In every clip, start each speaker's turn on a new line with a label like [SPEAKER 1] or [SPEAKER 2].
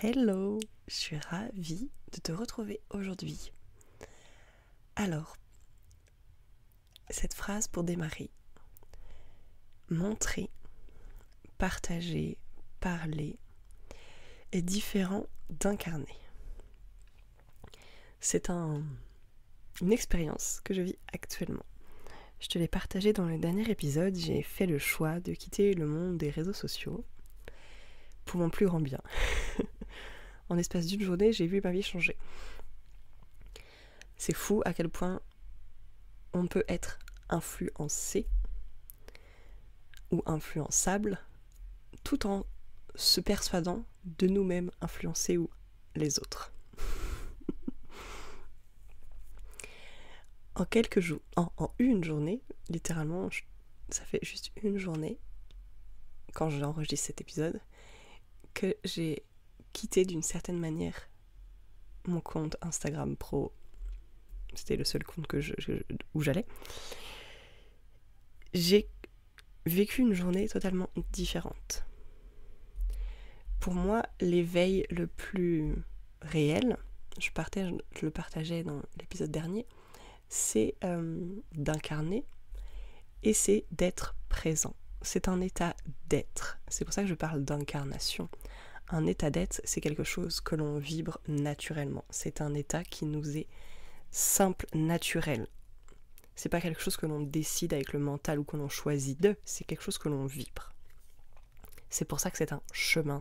[SPEAKER 1] Hello, je suis ravie de te retrouver aujourd'hui. Alors, cette phrase pour démarrer. Montrer, partager, parler est différent d'incarner. C'est une expérience que je vis actuellement. Je te l'ai partagée dans le dernier épisode, j'ai fait le choix de quitter le monde des réseaux sociaux pour mon plus grand bien. En l'espace d'une journée, j'ai vu ma vie changer. C'est fou à quel point on peut être influencé ou influençable tout en se persuadant de nous-mêmes influencer ou les autres. En quelques jours, en une journée, littéralement, ça fait juste une journée, quand j'enregistre cet épisode, que j'ai quitté d'une certaine manière mon compte Instagram pro. C'était le seul compte où j'allais. J'ai vécu une journée totalement différente. Pour moi, l'éveil le plus réel, je le partageais dans l'épisode dernier, c'est d'incarner et c'est d'être présent. C'est un état d'être. C'est pour ça que je parle d'incarnation. Un état d'être, c'est quelque chose que l'on vibre naturellement. C'est un état qui nous est simple, naturel. C'est pas quelque chose que l'on décide avec le mental ou que l'on choisit de, c'est quelque chose que l'on vibre. C'est pour ça que c'est un chemin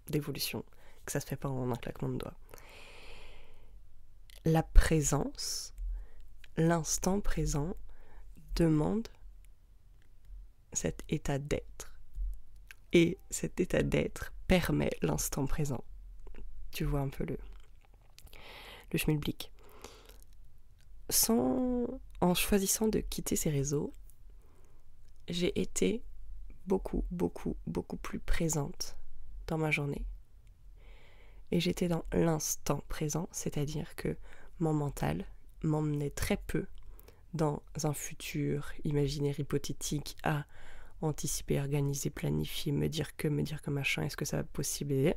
[SPEAKER 1] d'évolution, que ça se fait pas en un claquement de doigts. La présence, l'instant présent, demande cet état d'être. Et cet état d'être permet l'instant présent. Tu vois un peu le schmilblick. En choisissant de quitter ces réseaux, j'ai été beaucoup plus présente dans ma journée. Et j'étais dans l'instant présent, c'est-à-dire que mon mental m'emmenait très peu dans un futur imaginaire hypothétique à anticiper, organiser, planifier, me dire que machin, est-ce que ça va possible,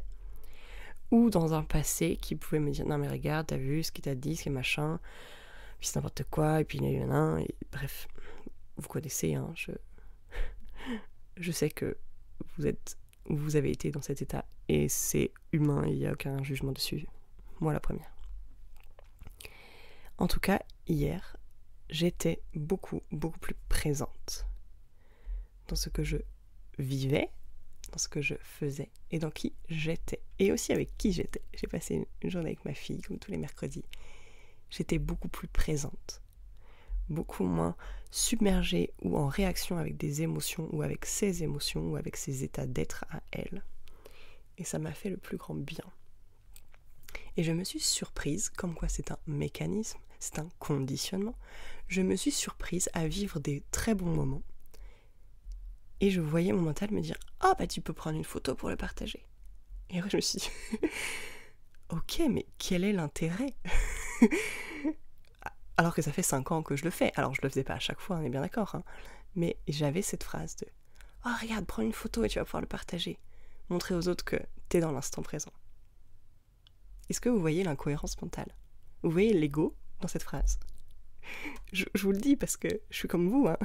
[SPEAKER 1] ou dans un passé qui pouvait me dire non mais regarde, t'as vu ce qu'il t'a dit, ce qui est machin, puis c'est n'importe quoi, et puis et vous connaissez, hein, je sais que vous avez été dans cet état et c'est humain, il n'y a aucun jugement dessus, moi la première. En tout cas, hier, j'étais beaucoup plus présente dans ce que je vivais, dans ce que je faisais et dans qui j'étais. Et aussi avec qui j'étais. J'ai passé une journée avec ma fille, comme tous les mercredis. J'étais beaucoup plus présente. Beaucoup moins submergée ou en réaction avec des émotions ou avec ses émotions ou avec ses états d'être à elle. Et ça m'a fait le plus grand bien. Et je me suis surprise, comme quoi c'est un mécanisme, c'est un conditionnement, je me suis surprise à vivre des très bons moments. Et je voyais mon mental me dire « Ah bah tu peux prendre une photo pour le partager ». Et après je me suis dit « Ok, mais quel est l'intérêt ?» Alors que ça fait 5 ans que je le fais. Alors je le faisais pas à chaque fois, on est bien d'accord. Hein. Mais j'avais cette phrase de « Oh regarde, prends une photo et tu vas pouvoir le partager. Montrer aux autres que t'es dans l'instant présent. » Est-ce que vous voyez l'incohérence mentale ? Vous voyez l'ego dans cette phrase ? Je vous le dis parce que je suis comme vous, hein.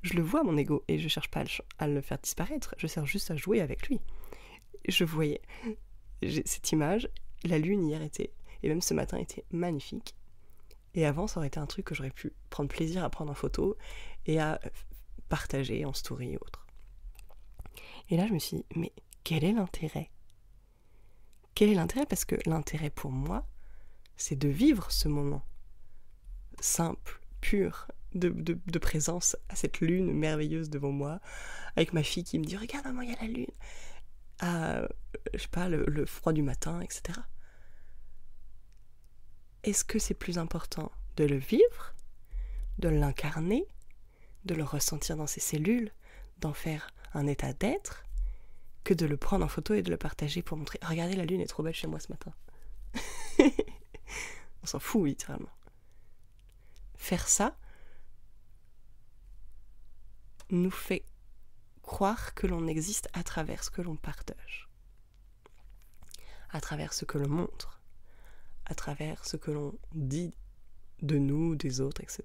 [SPEAKER 1] Je le vois mon ego et je cherche pas à le faire disparaître, je cherche juste à jouer avec lui. Je voyais cette image, la lune hier et même ce matin était magnifique. Et avant ça aurait été un truc que j'aurais pu prendre plaisir à prendre en photo et à partager en story et autres. Et là je me suis dit, mais quel est l'intérêt ? Quel est l'intérêt ? Parce que l'intérêt pour moi, c'est de vivre ce moment simple, pur, de présence à cette lune merveilleuse devant moi, avec ma fille qui me dit « Regarde maman, il y a la lune !» à, je sais pas, le froid du matin, etc. Est-ce que c'est plus important de le vivre, de l'incarner, de le ressentir dans ses cellules, d'en faire un état d'être, que de le prendre en photo et de le partager pour montrer « Regardez, la lune est trop belle chez moi ce matin. » On s'en fout littéralement. Faire ça nous fait croire que l'on existe à travers ce que l'on partage. à travers ce que l'on montre, à travers ce que l'on dit de nous, des autres, etc.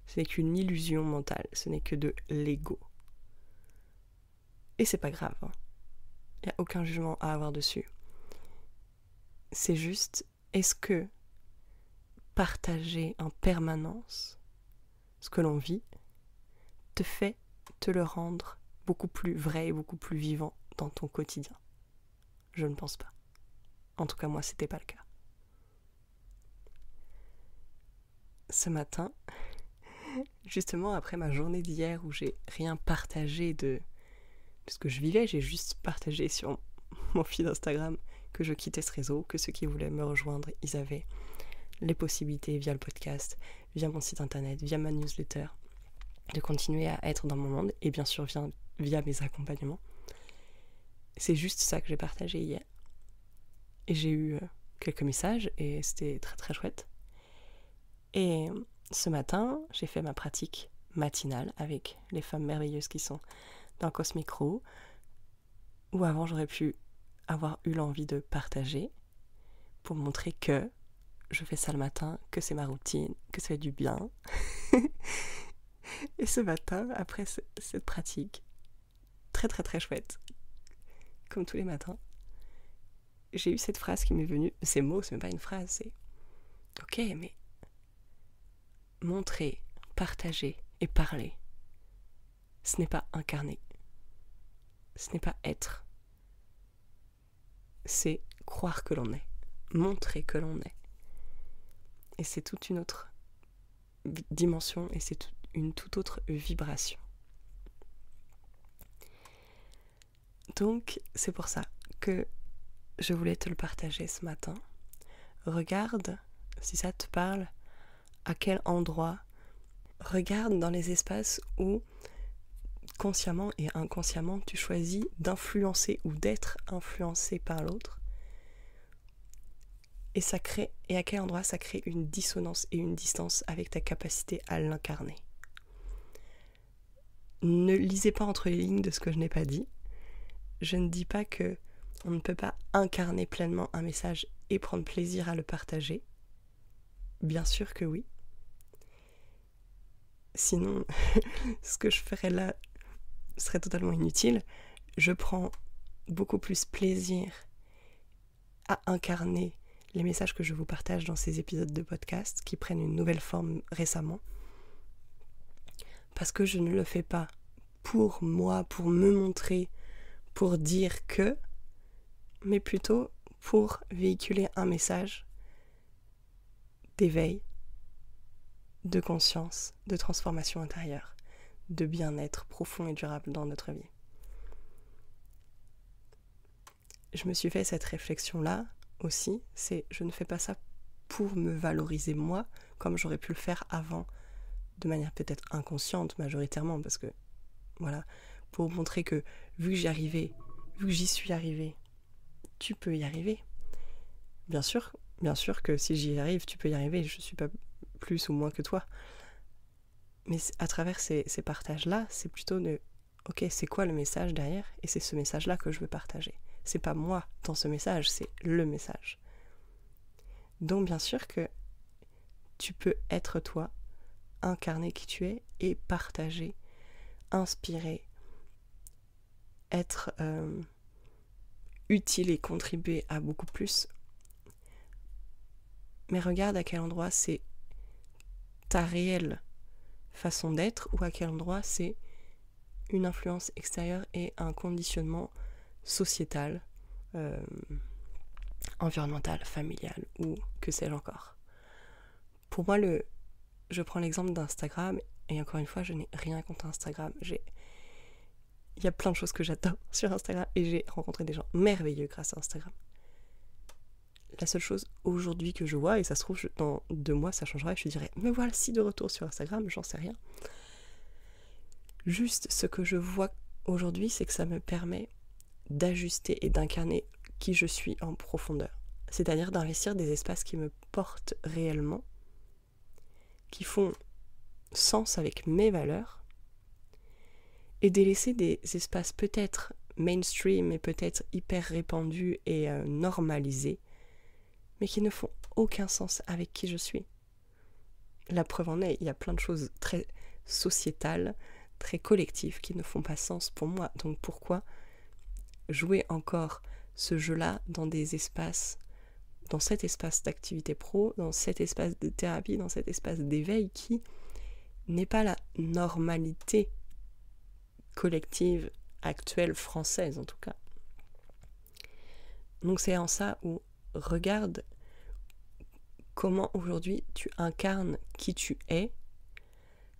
[SPEAKER 1] Ce n'est qu'une illusion mentale, ce n'est que de l'ego. Et c'est pas grave, hein. Il n'y a aucun jugement à avoir dessus. C'est juste, est-ce que partager en permanence ce que l'on vit te fait te le rendre beaucoup plus vrai et beaucoup plus vivant dans ton quotidien? Je ne pense pas. En tout cas, moi, c'était pas le cas. Ce matin, justement après ma journée d'hier où j'ai rien partagé de ce que je vivais, j'ai juste partagé sur mon feed Instagram que je quittais ce réseau, que ceux qui voulaient me rejoindre, ils avaient les possibilités via le podcast, via mon site internet, via ma newsletter, de continuer à être dans mon monde, et bien sûr via mes accompagnements. C'est juste ça que j'ai partagé hier. Et j'ai eu quelques messages, et c'était très très chouette. Et ce matin, j'ai fait ma pratique matinale avec les femmes merveilleuses qui sont dans Cosmic Crew, où avant j'aurais pu avoir eu l'envie de partager pour montrer que je fais ça le matin, que c'est ma routine, que ça fait du bien. Et ce matin, après cette pratique, très très très chouette, comme tous les matins, j'ai eu cette phrase qui m'est venue. Ces mots, c'est même pas une phrase, c'est ok, mais montrer, partager et parler, ce n'est pas incarner, ce n'est pas être, c'est croire que l'on est, montrer que l'on est. Et c'est toute une autre dimension et c'est une toute autre vibration. Donc c'est pour ça que je voulais te le partager ce matin. Regarde, si ça te parle, à quel endroit. Regarde dans les espaces où consciemment et inconsciemment tu choisis d'influencer ou d'être influencé par l'autre. Et à quel endroit ça crée une dissonance et une distance avec ta capacité à l'incarner. Ne lisez pas entre les lignes de ce que je n'ai pas dit. Je ne dis pas que on ne peut pas incarner pleinement un message et prendre plaisir à le partager. Bien sûr que oui. Sinon, ce que je ferais là serait totalement inutile. Je prends beaucoup plus plaisir à incarner les messages que je vous partage dans ces épisodes de podcast qui prennent une nouvelle forme récemment. Parce que je ne le fais pas pour moi, pour me montrer, pour dire que, mais plutôt pour véhiculer un message d'éveil, de conscience, de transformation intérieure, de bien-être profond et durable dans notre vie. Je me suis fait cette réflexion-là aussi, c'est je ne fais pas ça pour me valoriser moi, comme j'aurais pu le faire avant, de manière peut-être inconsciente majoritairement, parce que voilà, pour montrer que vu que j'y suis arrivée, tu peux y arriver. Bien sûr que si j'y arrive, tu peux y arriver, je suis pas plus ou moins que toi. Mais à travers ces partages-là, c'est plutôt de ok, c'est quoi le message derrière? Et c'est ce message-là que je veux partager. C'est pas moi dans ce message, c'est le message. Donc bien sûr que tu peux être toi, incarner qui tu es et partager, inspirer, être utile et contribuer à beaucoup plus. Mais regarde à quel endroit c'est ta réelle façon d'être ou à quel endroit c'est une influence extérieure et un conditionnement sociétal, environnemental, familial ou que sais-je encore. Pour moi, je prends l'exemple d'Instagram et encore une fois, je n'ai rien contre Instagram. Il y a plein de choses que j'adore sur Instagram et j'ai rencontré des gens merveilleux grâce à Instagram. La seule chose aujourd'hui que je vois, et ça se trouve dans 2 mois ça changera et je te dirais me voici de retour sur Instagram, j'en sais rien. Juste ce que je vois aujourd'hui, c'est que ça me permet d'ajuster et d'incarner qui je suis en profondeur. C'est-à-dire d'investir des espaces qui me portent réellement, qui font sens avec mes valeurs, et délaisser des espaces peut-être mainstream et peut-être hyper répandus et normalisés, mais qui ne font aucun sens avec qui je suis. La preuve en est, il y a plein de choses très sociétales, très collectives qui ne font pas sens pour moi. Donc pourquoi jouer encore ce jeu-là dans des espaces, dans cet espace d'activité pro, dans cet espace de thérapie, dans cet espace d'éveil qui n'est pas la normalité collective actuelle française en tout cas. Donc c'est en ça où regarde comment aujourd'hui tu incarnes qui tu es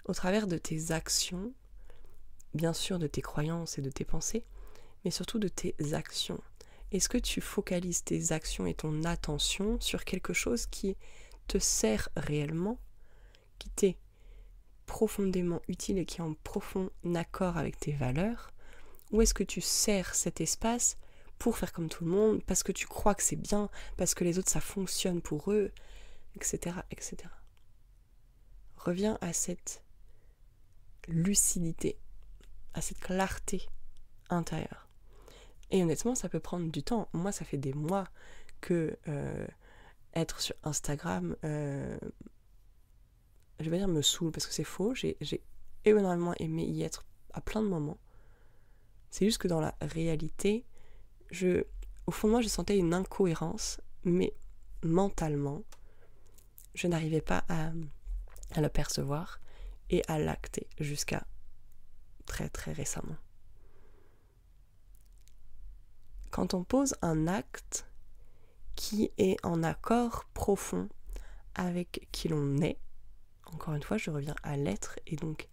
[SPEAKER 1] au travers de tes actions, bien sûr de tes croyances et de tes pensées, mais surtout de tes actions. Est-ce que tu focalises tes actions et ton attention sur quelque chose qui te sert réellement, qui t'est profondément utile et qui est en profond accord avec tes valeurs, ou est-ce que tu sers cet espace pour faire comme tout le monde, parce que tu crois que c'est bien, parce que les autres ça fonctionne pour eux, etc., etc. Reviens à cette lucidité, à cette clarté intérieure. Et honnêtement, ça peut prendre du temps. Moi, ça fait des mois que être sur Instagram, je vais dire me saoule, parce que c'est faux. J'ai énormément aimé y être à plein de moments. C'est juste que dans la réalité, au fond de moi, je sentais une incohérence, mais mentalement, je n'arrivais pas à le percevoir et à l'acter jusqu'à très très récemment. Quand on pose un acte qui est en accord profond avec qui l'on est, encore une fois, je reviens à l'être et donc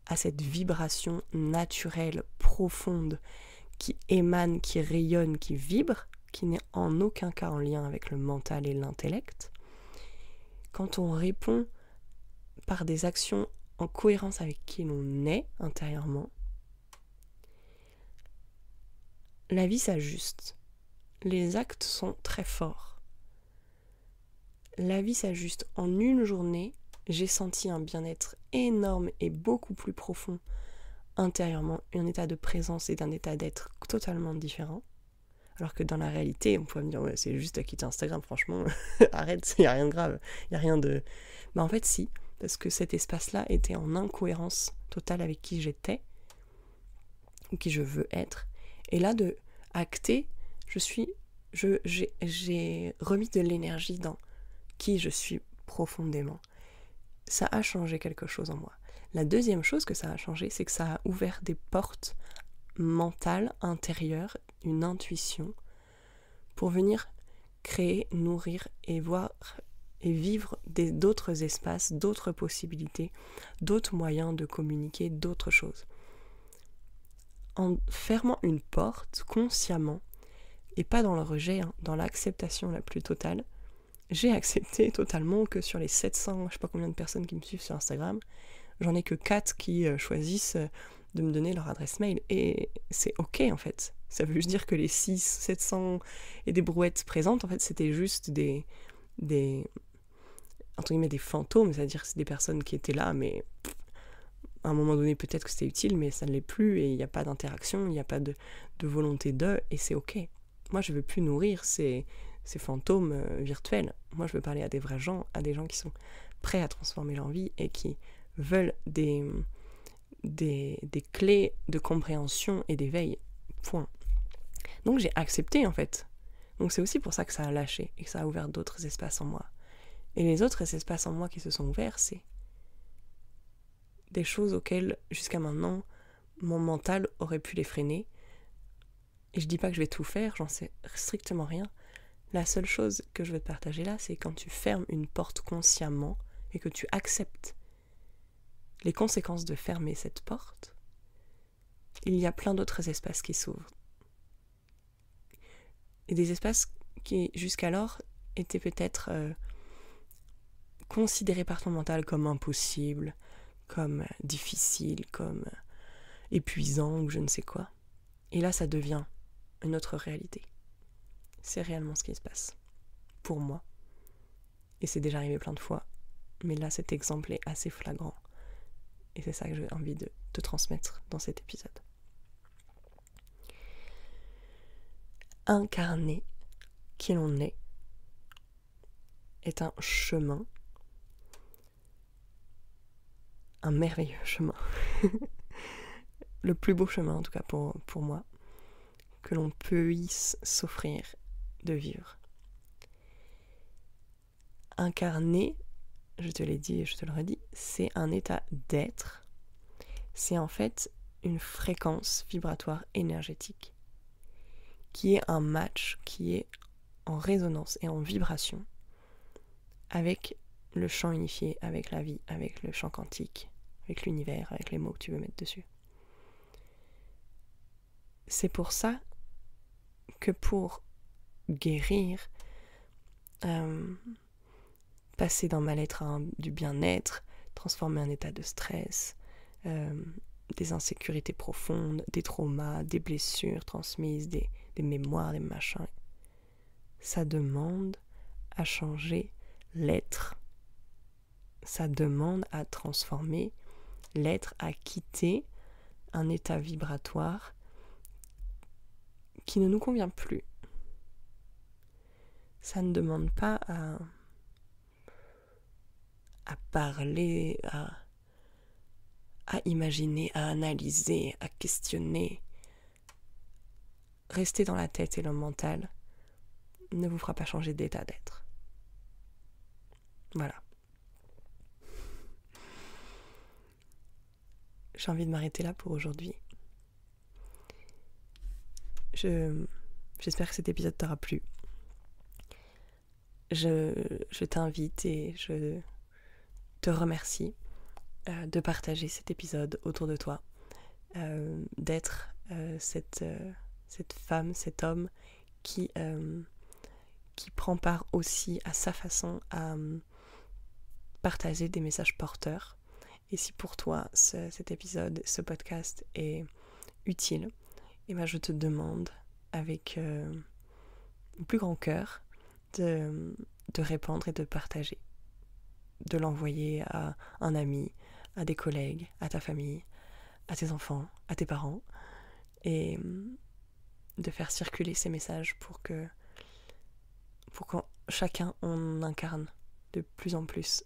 [SPEAKER 1] à cette vibration naturelle, profonde, qui émane, qui rayonne, qui vibre, qui n'est en aucun cas en lien avec le mental et l'intellect. Quand on répond par des actions en cohérence avec qui l'on est intérieurement, la vie s'ajuste. Les actes sont très forts. La vie s'ajuste. En une journée, j'ai senti un bien-être énorme et beaucoup plus profond intérieurement, un état de présence et d'un état d'être totalement différent. Alors que dans la réalité, on pourrait me dire ouais, c'est juste à quitter Instagram, franchement, arrête, il n'y a rien de grave, il n'y a rien de... Mais en fait si, parce que cet espace-là était en incohérence totale avec qui j'étais, ou qui je veux être. Et là, de acter, j'ai remis de l'énergie dans qui je suis profondément. Ça a changé quelque chose en moi. La deuxième chose que ça a changé, c'est que ça a ouvert des portes mentales, intérieures, une intuition, pour venir créer, nourrir et voir et vivre d'autres espaces, d'autres possibilités, d'autres moyens de communiquer, d'autres choses. En fermant une porte consciemment, et pas dans le rejet, dans l'acceptation la plus totale, j'ai accepté totalement que sur les 700, je sais pas combien de personnes qui me suivent sur Instagram, j'en ai que 4 qui choisissent de me donner leur adresse mail. Et c'est ok en fait. Ça veut juste dire que les 700 et des brouettes présentes, en fait, c'était juste des entre guillemets des fantômes, c'est-à-dire que c'est des personnes qui étaient là, mais à un moment donné, peut-être que c'était utile, mais ça ne l'est plus, et il n'y a pas d'interaction, il n'y a pas de volonté d'eux, et c'est ok. Moi, je veux plus nourrir ces fantômes virtuels. Moi, je veux parler à des vrais gens, à des gens qui sont prêts à transformer leur vie et qui veulent des clés de compréhension et d'éveil. Point. Donc, j'ai accepté, en fait. Donc, c'est aussi pour ça que ça a lâché et que ça a ouvert d'autres espaces en moi. Et les autres espaces en moi qui se sont ouverts, c'est des choses auxquelles, jusqu'à maintenant, mon mental aurait pu les freiner. Et je dis pas que je vais tout faire, j'en sais strictement rien. La seule chose que je veux te partager là, c'est quand tu fermes une porte consciemment et que tu acceptes les conséquences de fermer cette porte, il y a plein d'autres espaces qui s'ouvrent. Et des espaces qui, jusqu'alors, étaient peut-être considérés par ton mental comme impossibles, comme difficiles, comme épuisants ou je ne sais quoi. Et là, ça devient une autre réalité. C'est réellement ce qui se passe. Pour moi. Et c'est déjà arrivé plein de fois. Mais là, cet exemple est assez flagrant. Et c'est ça que j'ai envie de te transmettre dans cet épisode. incarner qui l'on est un chemin, un merveilleux chemin, le plus beau chemin en tout cas pour moi, que l'on puisse s'offrir de vivre. Incarner, je te l'ai dit et je te le redis, c'est un état d'être, c'est en fait une fréquence vibratoire énergétique qui est un match, qui est en résonance et en vibration avec le champ unifié, avec la vie, avec le champ quantique, avec l'univers, avec les mots que tu veux mettre dessus. C'est pour ça que pour guérir, passer d'un mal-être à du bien-être, transformer un état de stress, des insécurités profondes, des traumas, des blessures transmises, des mémoires, des machins, ça demande à changer l'être. Ça demande à transformer l'être, à quitter un état vibratoire qui ne nous convient plus. Ça ne demande pas à parler, à imaginer, à analyser, à questionner. Rester dans la tête et le mental ne vous fera pas changer d'état d'être. Voilà. J'ai envie de m'arrêter là pour aujourd'hui. J'espère que cet épisode t'aura plu. Je t'invite et je te remercie de partager cet épisode autour de toi, d'être cette femme, cet homme qui prend part aussi à sa façon à partager des messages porteurs. Et si pour toi cet épisode, ce podcast est utile, et ben je te demande avec le plus grand cœur de répondre et de partager, de l'envoyer à un ami, à des collègues, à ta famille, à tes enfants, à tes parents, et de faire circuler ces messages pour que chacun on incarne de plus en plus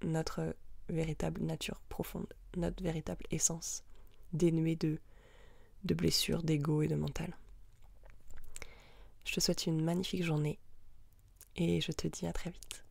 [SPEAKER 1] notre véritable nature profonde, notre véritable essence, dénuée de blessures, d'ego et de mental. Je te souhaite une magnifique journée et je te dis à très vite.